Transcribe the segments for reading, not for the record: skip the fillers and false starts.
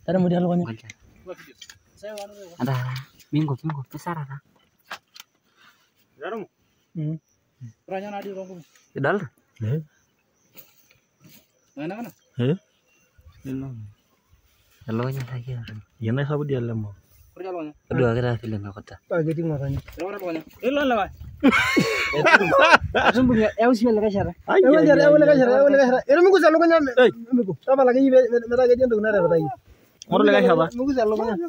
Tara mo dialo kanya. Ada minggu besar ada. Jarum. Ranya nadi rongku. Kedal. Mana? Hello nya lagi. Yana sabu dialo mo. Perjalanan. Kedua kita film kota. Pagi ting makanya. Berapa banyak? Ilan lah, Pak. Langsung punya, sih lagi cara. Ewan jara. Ini minggu selalu kanya. Minggu. Sama lagi meta gajian tuh nara batagi. Moro lagi siapa? Minggu selalu kanya.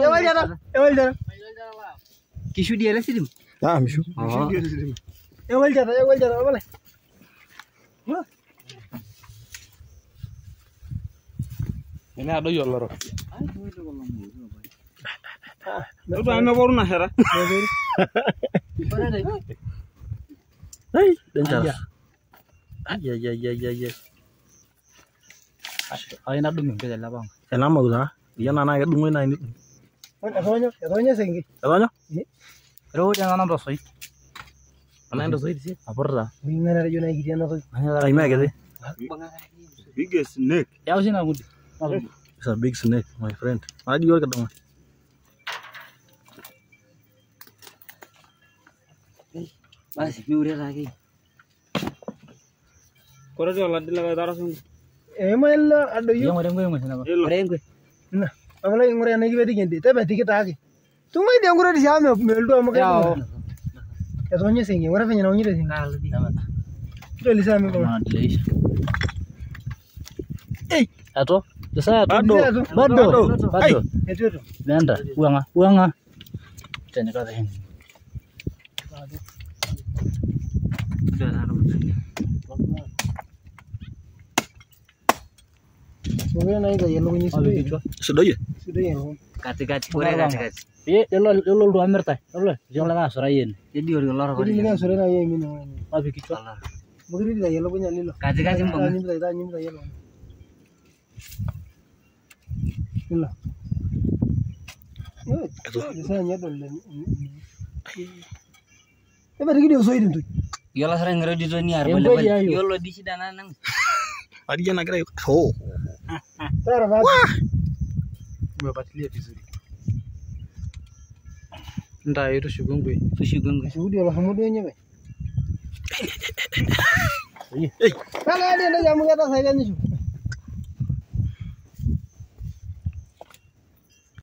Ewan jara. Kishu dia lah sih. Ah, mishu. Ewan jara apa leh? Ini ada jual lor. Itu ame baru na hera. Hey, dancer. Ya. Ay na dumi ke la bang. Enak mau dah. Dia nana ya dungu na ini. Katanya senggi. Katanya? Ro jangan nang rosoi. Ana ndo soi sih. Apa dah? Bingana rajuna gitu na soi. Ay ma gitu. Biggest snake. Ya sih na gudi. It's a big snake, my friend. Mana jual kedong? Masih miure lagi. Kora jual lagi lagi darah sung. Emang ada Yang ada gue masih nama. Ada gue. Nah, amala yang ngurang lagi beti gente. Tapi beti kita lagi. Tunggu dia ngurang di sana meldu ama kayak. Ya soalnya sih, ngurang punya namanya deh. Kalau di. Itu di sana kok. Atau saya Bado. Itu. Nanda, uang. Jangan kata ini. Mungkin naik gaya lo ini sudah ya. Sudah ya. Kati-kati. Iya, lo dua merta. Lo jangan lagi surain. Jadi orang luar. Jadi ini surain aja ini. Tapi kita. Mungkin dia ya lo punya lilo. Kati-kati mbak. Ini ya lo. Lilo. Itu saya nyadol. Tapi dia usai itu. Yola sering ngerti dunia arbel. Yolo di sidana nang. Adi jangan kira. Oh. Wah. Bapak lihat di sini. Entah itu sugung gue. Sudah lah kemudiannya be. Kalau ada yang jamu kata saya kan itu.